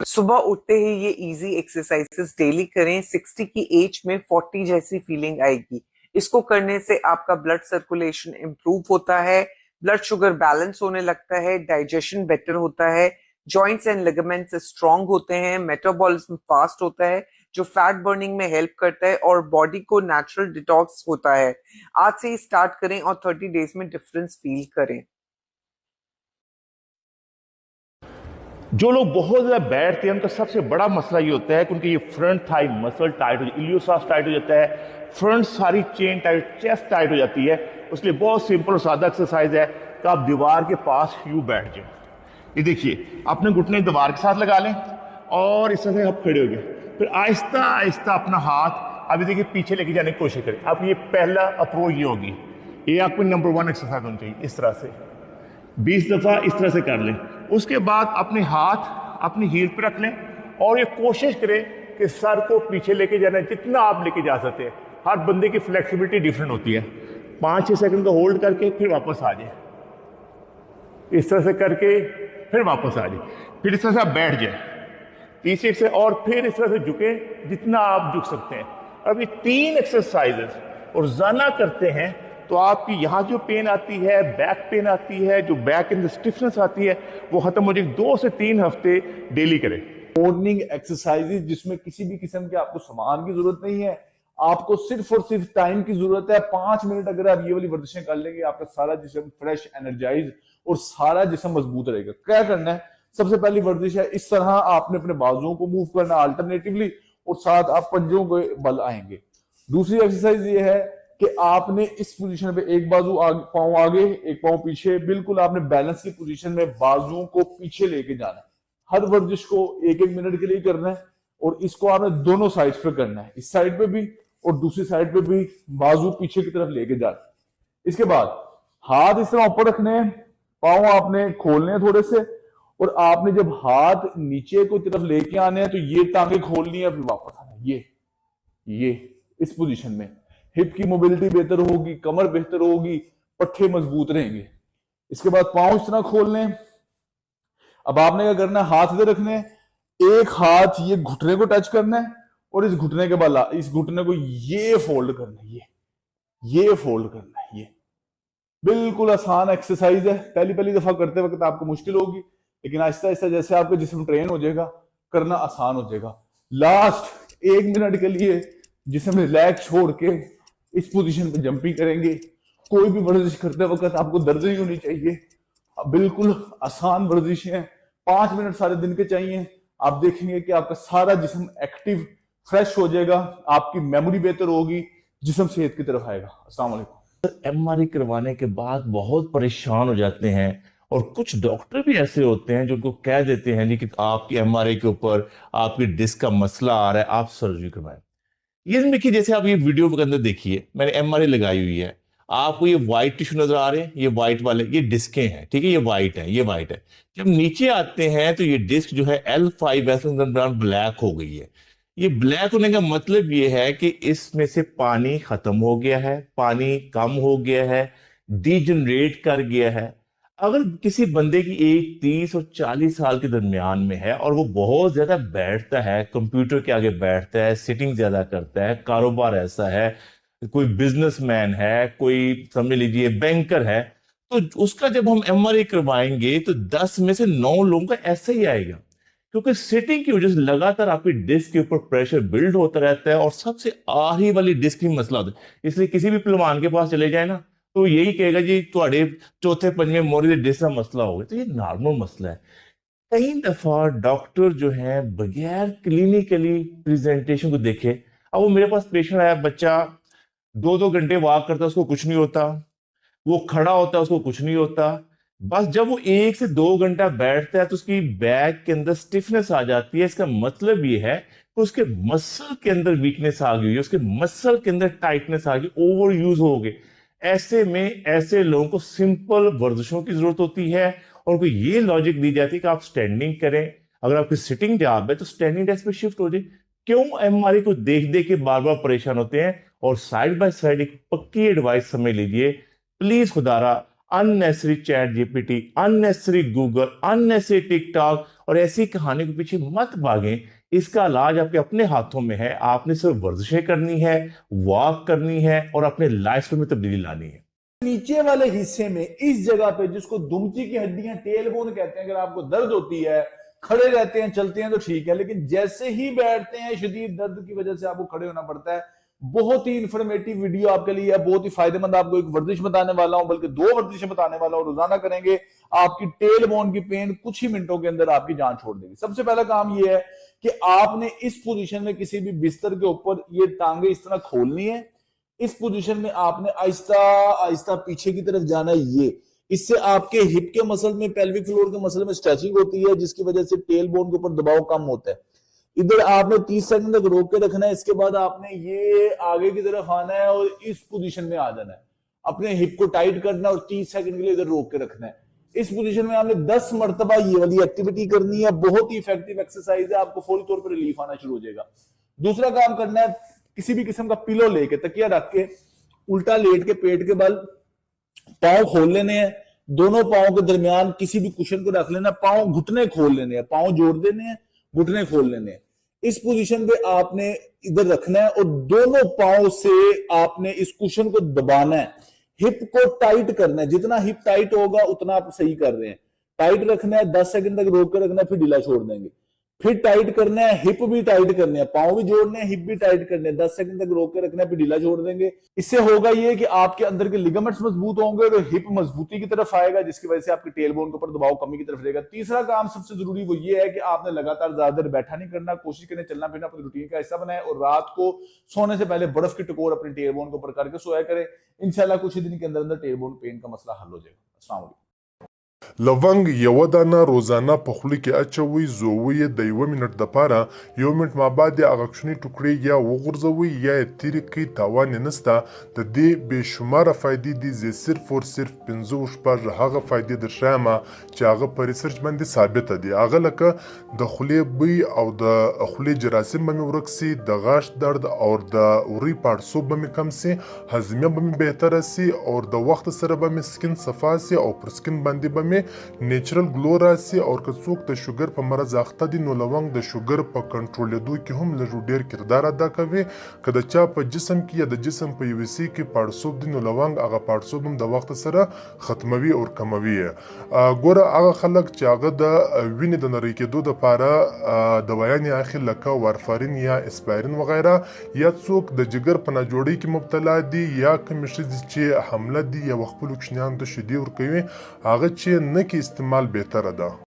सुबह उठते ही ये इजी एक्सरसाइजेस डेली करें। 60 की एज में 40 जैसी फीलिंग आएगी। इसको करने से आपका ब्लड सर्कुलेशन इंप्रूव होता है, ब्लड शुगर बैलेंस होने लगता है, डाइजेशन बेटर होता है, जॉइंट्स एंड लिगामेंट्स स्ट्रांग होते हैं, मेटाबॉलिज्म फास्ट होता है जो फैट बर्निंग में हेल्प करता है और बॉडी को नेचुरल डिटॉक्स होता है। आज से ही स्टार्ट करें और 30 डेज में डिफरेंस फील करें। जो लोग बहुत ज़्यादा बैठते हैं उनका सबसे बड़ा मसला ये होता है कि उनकी ये फ्रंट थाई मसल टाइट हो, इलियोसास टाइट हो जाता है, फ्रंट सारी चेन टाइट, चेस्ट टाइट हो जाती है। उसके लिए बहुत सिंपल और सादा एक्सरसाइज है कि आप दीवार के पास यूं बैठ जाएं। ये देखिए, अपने घुटने दीवार के साथ लगा लें और इस तरह से आप खड़े हो गए। फिर आहिस्ता आहिस्ता अपना हाथ अभी देखिए पीछे लेके जाने की कोशिश करें। अब ये पहला अप्रोच ये होगी, ये आपकी नंबर 1 एक्सरसाइज होनी चाहिए। इस तरह से 20 दफ़ा इस तरह से कर लें। उसके बाद अपने हाथ अपनी हील पे रख लें और ये कोशिश करें कि सर को पीछे लेके जाना है जितना आप लेके जा सकते हैं। हर बंदे की फ्लेक्सिबिलिटी डिफरेंट होती है। 5-6 सेकंड का होल्ड करके फिर वापस आ जाए, इस तरह से करके फिर वापस आ जाए, फिर इस तरह से आप बैठ जाए तीसरी से, और फिर इस तरह से झुके जितना आप झुक सकते हैं। अब ये 3 एक्सरसाइजेस और रोजाना करते हैं तो आपकी यहाँ जो पेन आती है, बैक पेन आती है, जो बैक के अंदर स्टिफनेस आती है, वो खत्म हो जाएगी। 2 से 3 हफ्ते डेली करें। मॉर्निंग एक्सरसाइजेज जिसमें किसी भी किस्म के आपको सामान की जरूरत नहीं है, आपको सिर्फ और सिर्फ टाइम की जरूरत है। 5 मिनट अगर आप ये वाली वर्जिशें कर लेंगे, आपका सारा जिस्म फ्रेश, एनर्जाइज और सारा जिस्म मजबूत रहेगा। क्या करना है, सबसे पहली वर्जिश है, इस तरह आपने अपने बाजुओं को मूव करना अल्टरनेटिवली और साथ आप पंजों के बल आएंगे। दूसरी एक्सरसाइज ये है कि आपने इस पोजीशन पे एक बाजू आगे, पांव आगे, एक पांव पीछे, बिल्कुल आपने बैलेंस की पोजीशन में बाजुओं को पीछे लेके जाना है। हर वर्जिश को 1-1 मिनट के लिए करना है और इसको आपने दोनों साइड पे करना है, इस साइड पे भी और दूसरी साइड पे भी, बाजू पीछे की तरफ लेके जाना है। इसके बाद हाथ इस तरह ऊपर रखने हैं, पांव आपने खोलने हैं थोड़े से, और आपने जब हाथ नीचे को तरफ लेके आने हैं तो ये टांगे खोलनी है, फिर वापस आना है। ये इस पोजीशन में हिप की मोबिलिटी बेहतर होगी, कमर बेहतर होगी, पट्टे मजबूत रहेंगे। इसके बाद पांव इस तरह खोलने। अब आपने क्या करना है, हाथ इधर रखने हैं, एक हाथ ये घुटने को टच करना है और इस घुटने के बल, इस घुटने को ये फोल्ड करना है, ये फोल्ड करना है। ये बिल्कुल आसान एक्सरसाइज है। पहली पहली दफा करते वक्त आपको मुश्किल होगी, लेकिन आहिस्ता आहिस्ता जैसे आपका जिस्म ट्रेन हो जाएगा, करना आसान हो जाएगा। लास्ट 1 मिनट के लिए जिस्म रिलैक्स छोड़ के इस पोजीशन पे जंपिंग करेंगे। कोई भी वर्जिश करते वक्त आपको दर्द नहीं होनी चाहिए, बिल्कुल आसान वर्जिश है। 5 मिनट सारे दिन के चाहिए। आप देखेंगे कि आपका सारा जिस्म एक्टिव, फ्रेश हो जाएगा, आपकी मेमोरी बेहतर होगी, जिस्म सेहत की तरफ आएगा। अस्सलाम वालेकुम। एमआरआई करवाने के बाद बहुत परेशान हो जाते हैं और कुछ डॉक्टर भी ऐसे होते हैं जो उनको कह देते हैं जी कि आपकी एमआरआई के ऊपर आपकी डिस्क का मसला आ रहा है, आप सर्जरी करवाएं। ये देखिए, जैसे आप ये वीडियो के अंदर देखिए, मैंने एमआरआई लगाई हुई है, आपको ये व्हाइट टिश्यू नजर आ रहे हैं, ये व्हाइट वाले ये डिस्कें हैं, ठीक है, ये व्हाइट है, ये व्हाइट है। जब नीचे आते हैं तो ये डिस्क जो है L5 ब्लैक हो गई है। ये ब्लैक होने का मतलब ये है कि इसमें से पानी खत्म हो गया है, पानी कम हो गया है, डीजनरेट कर गया है। अगर किसी बंदे की एज 30 और 40 साल के दरमियान में है और वो बहुत ज्यादा बैठता है, कंप्यूटर के आगे बैठता है, सिटिंग ज्यादा करता है, कारोबार ऐसा है, कोई बिजनेसमैन है, कोई समझ लीजिए बैंकर है, तो उसका जब हम एमआरआई करवाएंगे तो 10 में से 9 लोगों का ऐसा ही आएगा, क्योंकि सिटिंग की वजह से लगातार आपकी डिस्क के ऊपर प्रेशर बिल्ड होता रहता है और सबसे आखिरी वाली डिस्क ही मसला होता है। इसलिए किसी भी पहलवान के पास चले जाए ना तो यही कहेगा जी थोड़े चौथे पंजवें मोरे दे डिस्क का मसला हो गया। तो ये नॉर्मल मसला है। कई दफा डॉक्टर जो है बगैर क्लिनिकली प्रेजेंटेशन को देखे, अब वो मेरे पास पेशेंट आया, बच्चा 2-2 घंटे वॉक करता है, उसको कुछ नहीं होता, वो खड़ा होता है, उसको कुछ नहीं होता, बस जब वो 1 से 2 घंटा बैठता है तो उसकी बैक के अंदर स्टिफनेस आ जाती है। इसका मतलब ये है कि उसके मसल के अंदर वीकनेस आ गई है, उसके मसल के अंदर टाइटनेस आ गई, ओवर यूज हो गए। ऐसे में ऐसे लोगों को सिंपल वर्जिशों की जरूरत होती है और उनको ये लॉजिक दी जाती है कि आप स्टैंडिंग करें। अगर आपकी सिटिंग जॉब है तो स्टैंडिंग डेस्क पे शिफ्ट हो जाए। क्यों एमआरआई को देख देख के बार बार परेशान होते हैं? और साइड बाय साइड एक पक्की एडवाइस समझ लीजिए, प्लीज खुदारा unnecessary ChatGPT, unnecessary Google, unnecessary TikTok और ऐसी कहानी के पीछे मत भागें। इसका इलाज आपके अपने हाथों में है। आपने सिर्फ वर्जिशें करनी है, वॉक करनी है और अपने लाइफस्टाइल में तब्दीली लानी है। नीचे वाले हिस्से में इस जगह पे, जिसको दुमची की हड्डियां टेल बोन कहते हैं, अगर आपको दर्द होती है, खड़े रहते हैं चलते हैं तो ठीक है, लेकिन जैसे ही बैठते हैं शदीद दर्द की वजह से आपको खड़े होना पड़ता है। बहुत ही इंफॉर्मेटिव वीडियो आपके लिए है, बहुत ही फायदेमंद। आपको एक वर्जिश बताने वाला हूं, बल्कि 2 वर्जिशें बताने वाला हूं, रोजाना करेंगे, आपकी टेल बोन की पेन कुछ ही मिनटों के अंदर आपकी जान छोड़ देगी। सबसे पहला काम यह है कि आपने इस पोजीशन में किसी भी बिस्तर के ऊपर ये टांगे इस तरह खोलनी है। इस पोजीशन में आपने आहिस्ता आहिस्ता पीछे की तरफ जाना है। ये इससे आपके हिप के मसल में, पेल्विक फ्लोर के मसल में स्ट्रेचिंग होती है, जिसकी वजह से टेल बोन के ऊपर दबाव कम होता है। इधर आपने 30 सेकंड तक रोक के रखना है। इसके बाद आपने ये आगे की तरफ आना है और इस पोजीशन में आ जाना है। अपने हिप को टाइट करना है और 30 सेकंड के लिए इधर रोक के रखना है। इस पोजीशन में आपने 10 मरतबा ये वाली एक्टिविटी करनी है। बहुत ही इफेक्टिव एक्सरसाइज है, आपको फौरी तौर पर रिलीफ आना शुरू हो जाएगा। दूसरा काम करना है, किसी भी किस्म का पिलो लेके, तकिया रख के, उल्टा लेट के पेट के बल पांव खोल लेने हैं। दोनों पांव के दरमियान किसी भी कुशन को रख लेना, पांव घुटने खोल लेने हैं, पांव जोड़ देने हैं, घुटने खोल लेने हैं। इस पोजीशन पे आपने इधर रखना है और दोनों पांव से आपने इस कुशन को दबाना है। हिप को टाइट करना है, जितना हिप टाइट होगा उतना आप सही कर रहे हैं। टाइट रखना है, 10 सेकंड तक रोक कर रखना है, फिर ढीला छोड़ देंगे। फिर टाइट करना है, हिप भी टाइट करने हैं, पांव भी जोड़ने हैं, हिप भी टाइट करने हैं, 10 सेकंड तक रोक के रखना है, फिर ढीला छोड़ देंगे। इससे होगा ये कि आपके अंदर के लिगामेंट्स मजबूत होंगे और हिप मजबूती की तरफ आएगा, जिसकी वजह से आपके टेल बोन के ऊपर दबाव कमी की तरफ रहेगा। तीसरा काम सबसे जरूरी वो ये है कि आपने लगातार ज्यादा देर बैठा नहीं करना, कोशिश करें चलना फिरना अपनी रूटीन का हिस्सा बनाए और रात को सोने से पहले बर्फ की टकोर अपने टेल बोन के ऊपर करके सोया करें। इंशाल्लाह कुछ ही दिन के अंदर अंदर टेल बोन पेन का मसला हल हो जाएगा। अस्सलाम वालेकुम। लवंग یو دانه روزانه په خوله کې اچوئ، زوئ د 1 منټ دپاره، 1 منټ ما بعد یې هغه کوچنۍ ټوکړې یا وغورځوئ یا یې تیرې کړئ، تاوان یې نشته. د دې بې شماره فایدې دي. زه صرف او صرف 15 شپږ هغه فایدې درښایم چې هغه په ریسرچ باندې ثابته دي. هغه لکه د خولې بوی او د خولې جراثیم به مې ورک سي، د غاښ درد او د ورۍ پاړسوب به مې کم سي، هضمه به مې بهتره سي او د وخت سره به مې سکین صفا سي او پر سکین باندې به مې نیچرل گلو راسي. او که څوک د شوګر په مرض اخته دي نو لونګ د شوګر په کنټرولېدو کې هم لږ ډېر کردار ادا کوي. که د چا په جسم کې یا د جسم په یو حصې کې پاړسوب دي نو لونګ هغه پاړسوب هم د وخت سره ختموي او کموي. ګوره هغه خلک چې هغه د وینې د نری کېدو دپاره دوايانې اخلي لکه وارفارین یا اسپایرین وغیره، یا څوک د جګر په ناجوړۍ کې مبتلا دي، یا کومې ښځې چې حمله دي یا خپلو کوچنیانو ته شیدې ورکوي، هغه چې نه کې استعمال بهتره ده.